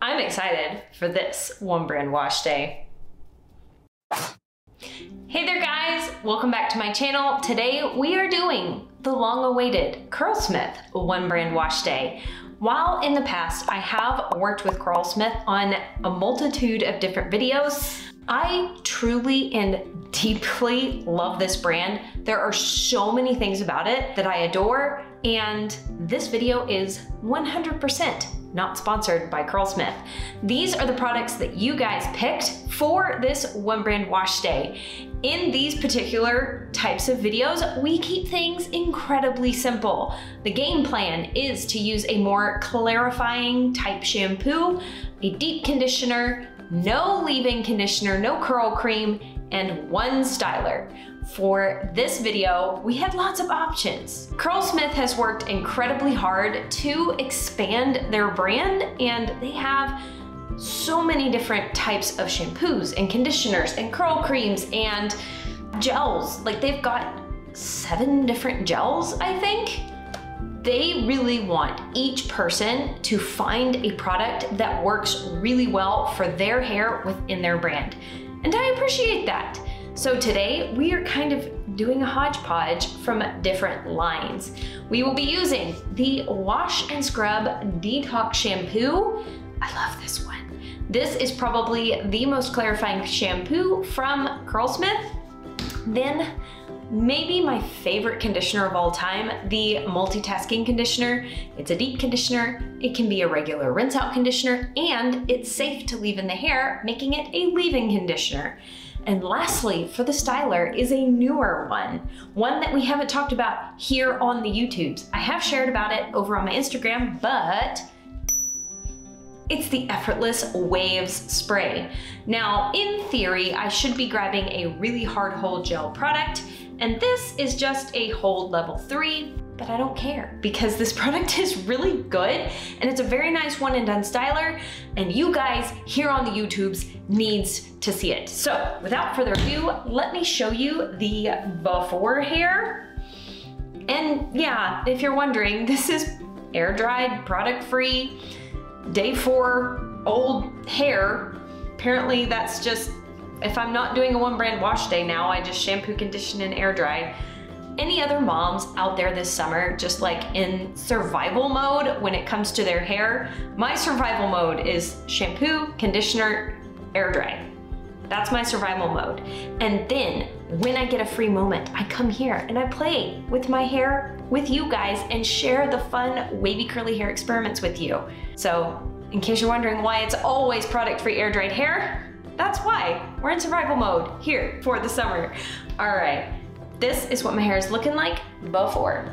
I'm excited for this One Brand Wash Day. Hey there guys, welcome back to my channel. Today we are doing the long-awaited CurlSmith One Brand Wash Day. While in the past I have worked with CurlSmith on a multitude of different videos, I truly and deeply love this brand. There are so many things about it that I adore, and this video is 100% not sponsored by CurlSmith. These are the products that you guys picked for this One Brand Wash Day. In these particular types of videos, we keep things incredibly simple. The game plan is to use a more clarifying type shampoo, a deep conditioner, no leave-in conditioner, no curl cream, and one styler. For this video, we had lots of options. CurlSmith has worked incredibly hard to expand their brand, and they have so many different types of shampoos and conditioners and curl creams and gels. Like, they've got 7 different gels, I think. They really want each person to find a product that works really well for their hair within their brand. And I appreciate that. So today we are kind of doing a hodgepodge from different lines. We will be using the Wash and Scrub Detox Shampoo. I love this one. This is probably the most clarifying shampoo from CurlSmith. Then maybe my favorite conditioner of all time, the multitasking conditioner. It's a deep conditioner, it can be a regular rinse out conditioner, and it's safe to leave in the hair, making it a leave-in conditioner. And lastly, for the styler is a newer one that we haven't talked about here on the YouTubes. I have shared about it over on my Instagram, but it's the Effortless Waves Spray. Now, in theory, I should be grabbing a really hard hold gel product, and this is just a hold level 3, but I don't care because this product is really good and it's a very nice one and done styler, and you guys here on the YouTubes needs to see it. So without further ado, let me show you the before hair. And yeah, if you're wondering, this is air dried, product free, day 4 old hair. Apparently that's just, if I'm not doing a One Brand Wash Day now, I just shampoo, condition, and air dry. Any other moms out there this summer just like in survival mode when it comes to their hair? My survival mode is shampoo, conditioner, air dry. That's my survival mode. And then when I get a free moment, I come here and I play with my hair with you guys and share the fun wavy curly hair experiments with you. So in case you're wondering why it's always product-free air dried hair, that's why. We're in survival mode here for the summer. All right. This is what my hair is looking like before.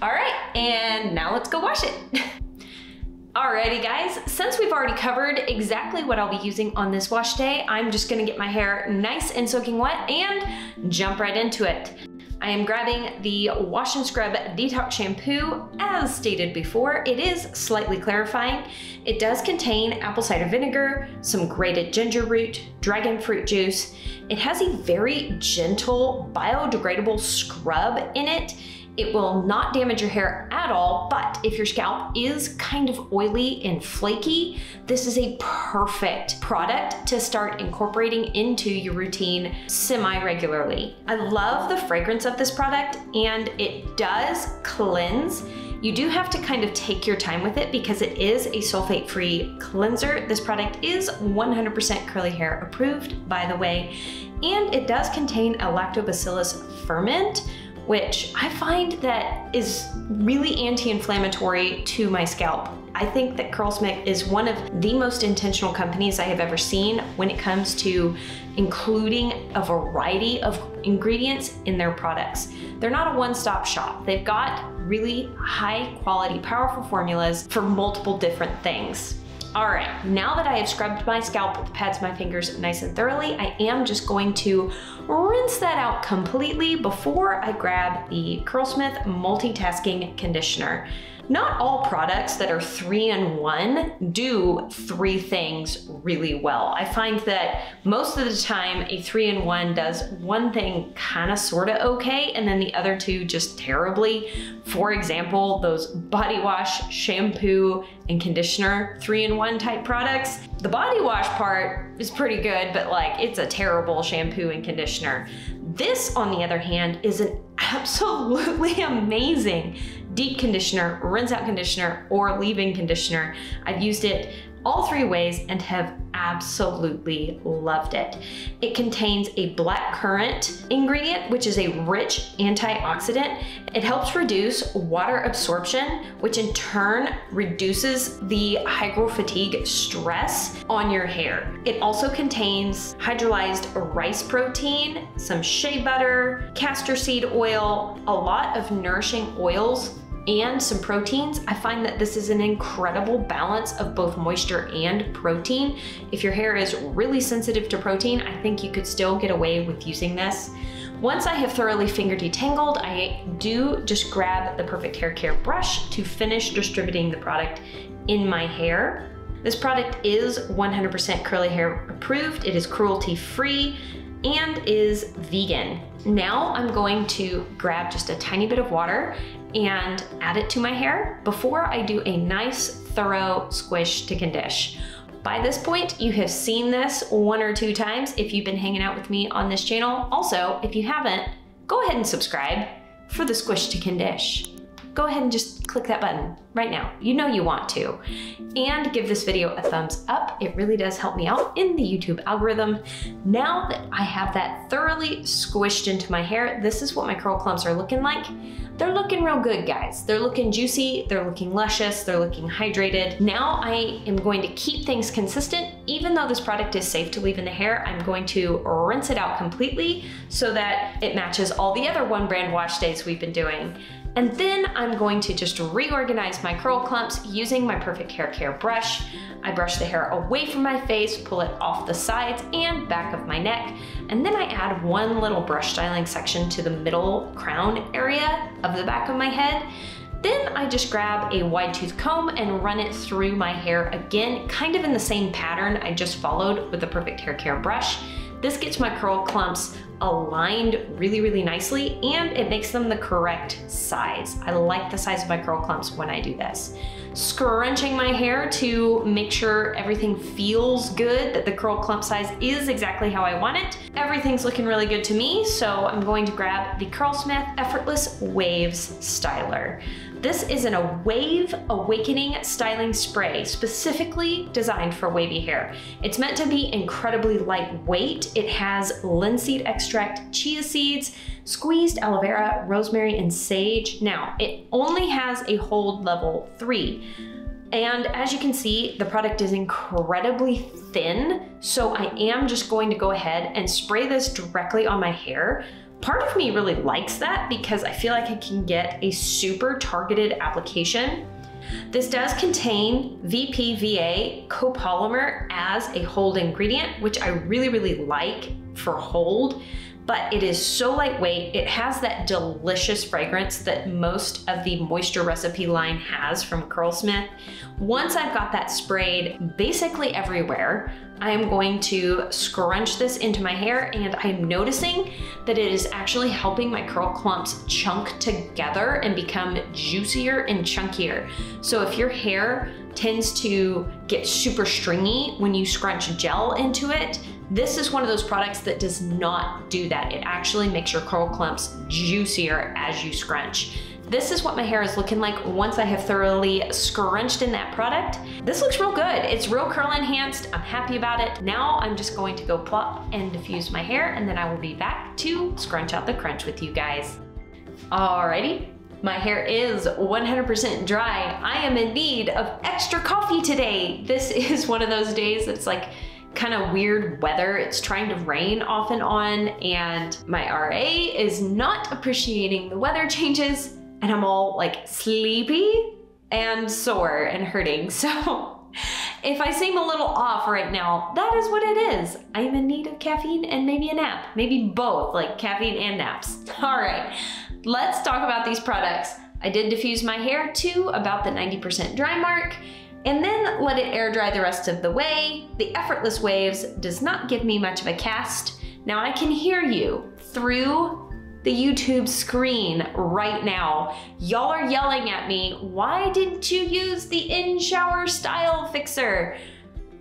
All right, and now let's go wash it. Alrighty guys, since we've already covered exactly what I'll be using on this wash day, I'm just gonna get my hair nice and soaking wet and jump right into it. I am grabbing the Wash and Scrub Detox Shampoo. As stated before, it is slightly clarifying. It does contain apple cider vinegar, some grated ginger root, dragon fruit juice. It has a very gentle biodegradable scrub in it. It will not damage your hair at all, but if your scalp is kind of oily and flaky, this is a perfect product to start incorporating into your routine semi-regularly. I love the fragrance of this product, and it does cleanse. You do have to kind of take your time with it because it is a sulfate-free cleanser. This product is 100% curly hair approved, by the way, and it does contain a lactobacillus ferment, which I find that is really anti-inflammatory to my scalp. I think that CurlSmith is one of the most intentional companies I have ever seen when it comes to including a variety of ingredients in their products. They're not a one-stop shop. They've got really high quality, powerful formulas for multiple different things. All right, now that I have scrubbed my scalp with the pads of my fingers nice and thoroughly, I am just going to rinse that out completely before I grab the CurlSmith Multitasking Conditioner. Not all products that are 3-in-1 do 3 things really well. I find that most of the time a 3-in-1 does one thing kind of sort of okay, and then the other 2 just terribly. For example, those body wash, shampoo, and conditioner 3-in-1 type products. The body wash part is pretty good, but like it's a terrible shampoo and conditioner. This, on the other hand, is an absolutely amazing deep conditioner, rinse out conditioner, or leave-in conditioner. I've used it all 3 ways and have absolutely loved it. It contains a black currant ingredient, which is a rich antioxidant. It helps reduce water absorption, which in turn reduces the hygrofatigue stress on your hair. It also contains hydrolyzed rice protein, some shea butter, castor seed oil, a lot of nourishing oils, and some proteins. I find that this is an incredible balance of both moisture and protein. If your hair is really sensitive to protein, I think you could still get away with using this. Once I have thoroughly finger detangled, I do just grab the Perfect Hair Care brush to finish distributing the product in my hair. This product is 100% curly hair approved. It is cruelty free and is vegan. Now I'm going to grab just a tiny bit of water and add it to my hair before I do a nice thorough squish to condish. By this point, you have seen this 1 or 2 times if you've been hanging out with me on this channel. Also, if you haven't, go ahead and subscribe for the squish to condish. Go ahead and just click that button right now. You know you want to. And give this video a thumbs up. It really does help me out in the YouTube algorithm. Now that I have that thoroughly squished into my hair, this is what my curl clumps are looking like. They're looking real good, guys. They're looking juicy, they're looking luscious, they're looking hydrated. Now I am going to keep things consistent. Even though this product is safe to leave in the hair, I'm going to rinse it out completely so that it matches all the other One Brand wash days we've been doing. And then I'm going to just reorganize my curl clumps using my Perfect Hair Care brush. I brush the hair away from my face, pull it off the sides and back of my neck, and then I add one little brush styling section to the middle crown area of the back of my head. Then I just grab a wide tooth comb and run it through my hair again, kind of in the same pattern I just followed with the Perfect Hair Care brush. This gets my curl clumps aligned really, really nicely, and it makes them the correct size. I like the size of my curl clumps when I do this. Scrunching my hair to make sure everything feels good, that the curl clump size is exactly how I want it. Everything's looking really good to me, so I'm going to grab the CurlSmith Effortless Waves Styler. This is a Wave Awakening Styling Spray, specifically designed for wavy hair. It's meant to be incredibly lightweight. It has linseed extract, chia seeds, squeezed aloe vera, rosemary, and sage. Now, it only has a hold level 3. And as you can see, the product is incredibly thin, so I am just going to go ahead and spray this directly on my hair. Part of me really likes that because I feel like I can get a super targeted application. This does contain VPVA copolymer as a hold ingredient, which I really, really like for hold, but it is so lightweight. It has that delicious fragrance that most of the moisture recipe line has from CurlSmith. Once I've got that sprayed basically everywhere, I am going to scrunch this into my hair, and I'm noticing that it is actually helping my curl clumps chunk together and become juicier and chunkier. So if your hair tends to get super stringy when you scrunch gel into it, this is one of those products that does not do that. It actually makes your curl clumps juicier as you scrunch. This is what my hair is looking like once I have thoroughly scrunched in that product. This looks real good. It's real curl enhanced. I'm happy about it. Now I'm just going to go plop and diffuse my hair, and then I will be back to scrunch out the crunch with you guys. Alrighty. My hair is 100% dry. I am in need of extra coffee today. This is one of those days that's like kind of weird weather. It's trying to rain off and on, and my RA is not appreciating the weather changes, and I'm all like sleepy and sore and hurting. So If I seem a little off right now, that is what it is. I'm in need of caffeine and maybe a nap. Maybe both, like caffeine and naps. All right, let's talk about these products. I did diffuse my hair to about the 90% dry mark, and then let it air dry the rest of the way. The Effortless Waves does not give me much of a cast. Now I can hear you through the YouTube screen right now. Y'all are yelling at me, why didn't you use the in-shower style fixer?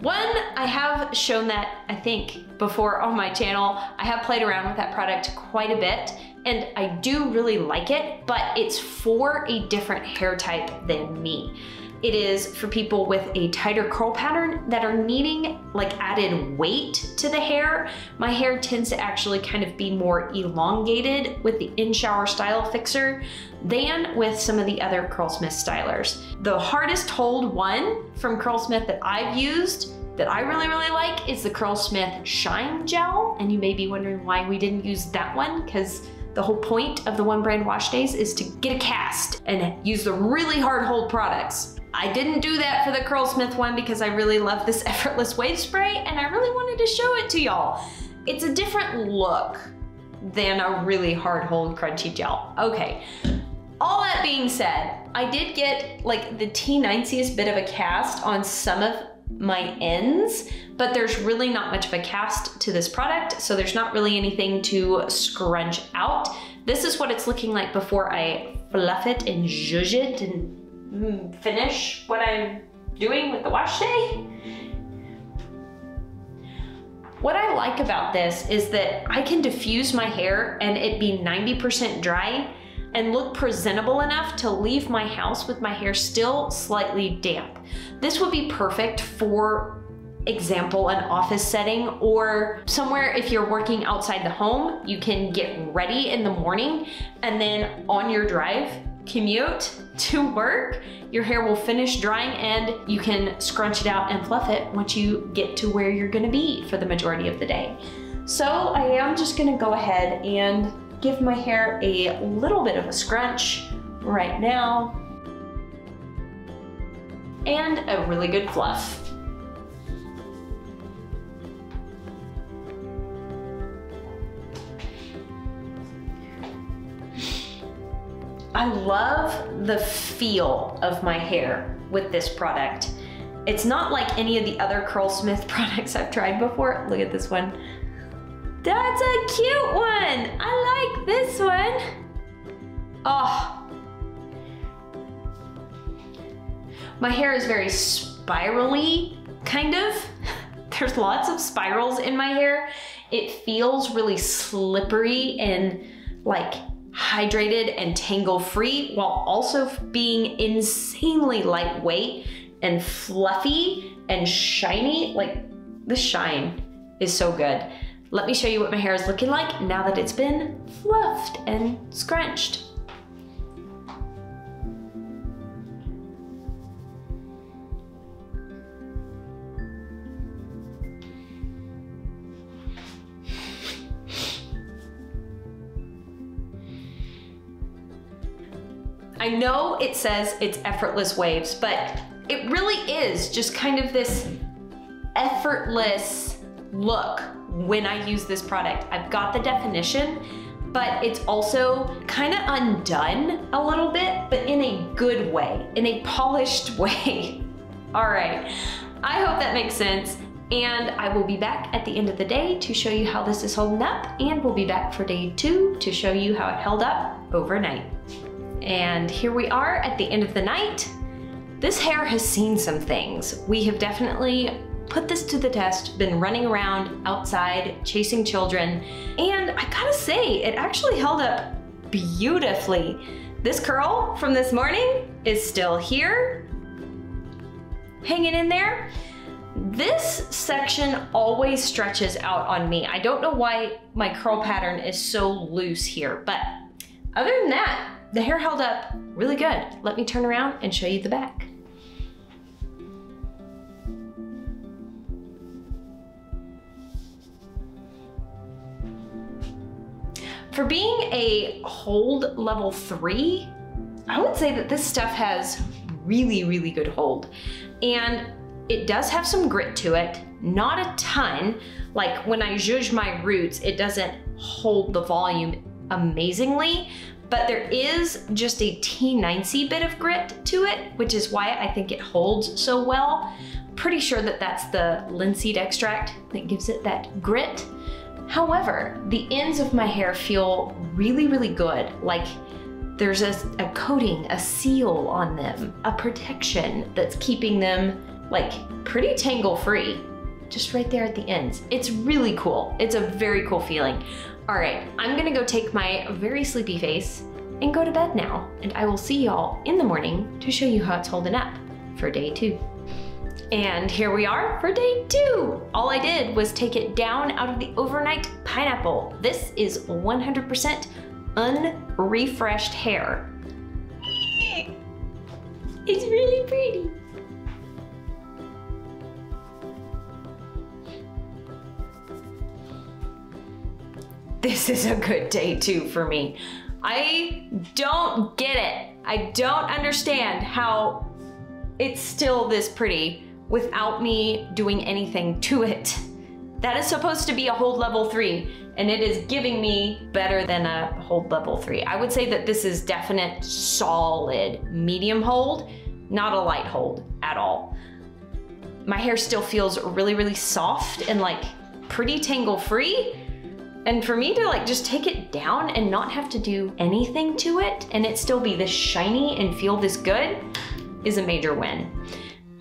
One, I have shown that, I think, before on my channel. I have played around with that product quite a bit, and I do really like it, but it's for a different hair type than me. It is for people with a tighter curl pattern that are needing like added weight to the hair. My hair tends to actually kind of be more elongated with the in-shower style fixer than with some of the other CurlSmith stylers. The hardest hold one from CurlSmith that I've used that I really like is the CurlSmith Shine Gel. And you may be wondering why we didn't use that one, because the whole point of the One Brand Washdays is to get a cast and use the really hard hold products. I didn't do that for the CurlSmith one because I really love this Effortless Wave Spray and I really wanted to show it to y'all. It's a different look than a really hard hold crunchy gel. Okay, all that being said, I did get like the T9ciest bit of a cast on some of my ends, but there's really not much of a cast to this product, so there's not really anything to scrunch out. This is what it's looking like before I fluff it and zhuzh it and finish what I'm doing with the wash day. What I like about this is that I can diffuse my hair and it be 90% dry and look presentable enough to leave my house with my hair still slightly damp. This would be perfect for example, an office setting or somewhere if you're working outside the home, you can get ready in the morning and then on your drive, commute to work, your hair will finish drying and you can scrunch it out and fluff it once you get to where you're gonna be for the majority of the day. So I am just gonna go ahead and give my hair a little bit of a scrunch right now and a really good fluff. I love the feel of my hair with this product. It's not like any of the other CurlSmith products I've tried before. Look at this one. That's a cute one. I like this one. Oh. My hair is very spirally, kind of. There's lots of spirals in my hair. It feels really slippery and like hydrated and tangle free while also being insanely lightweight and fluffy and shiny. Like the shine is so good. Let me show you what my hair is looking like now that it's been fluffed and scrunched. I know it says it's effortless waves, but it really is just kind of this effortless look when I use this product. I've got the definition, but it's also kind of undone a little bit, but in a good way, in a polished way. All right, I hope that makes sense. And I will be back at the end of the day to show you how this is holding up, and we'll be back for day 2 to show you how it held up overnight. And here we are at the end of the night. This hair has seen some things. We have definitely put this to the test, been running around outside, chasing children, and I gotta say, it actually held up beautifully. This curl from this morning is still here, hanging in there. This section always stretches out on me. I don't know why my curl pattern is so loose here, but other than that, the hair held up really good. Let me turn around and show you the back. For being a hold level 3, I would say that this stuff has really, really good hold. And It does have some grit to it, not a ton. Like when I zhuzh my roots, it doesn't hold the volume amazingly, but there is just a teensy bit of grit to it, which is why I think it holds so well. Pretty sure that that's the linseed extract that gives it that grit. However, the ends of my hair feel really, really good. Like there's a coating, a seal on them, a protection that's keeping them like pretty tangle free, just right there at the ends. It's really cool. It's a very cool feeling. All right, I'm gonna go take my very sleepy face and go to bed now. And I will see y'all in the morning to show you how it's holding up for day 2. And here we are for day 2. All I did was take it down out of the overnight pineapple. This is 100% unrefreshed hair. It's really pretty. This is a good day 2 for me. I don't get it. I don't understand how it's still this pretty without me doing anything to it. That is supposed to be a hold level 3, and it is giving me better than a hold level 3. I would say that this is definite solid medium hold, not a light hold at all. My hair still feels really, really soft and like pretty tangle free. And for me to like just take it down and not have to do anything to it and it still be this shiny and feel this good is a major win.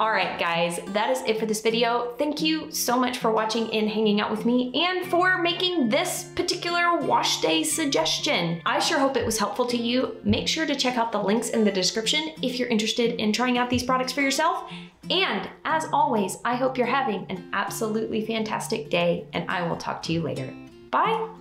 All right, guys, that is it for this video. Thank you so much for watching and hanging out with me and for making this particular wash day suggestion. I sure hope it was helpful to you. Make sure to check out the links in the description if you're interested in trying out these products for yourself. And as always, I hope you're having an absolutely fantastic day and I will talk to you later. Bye.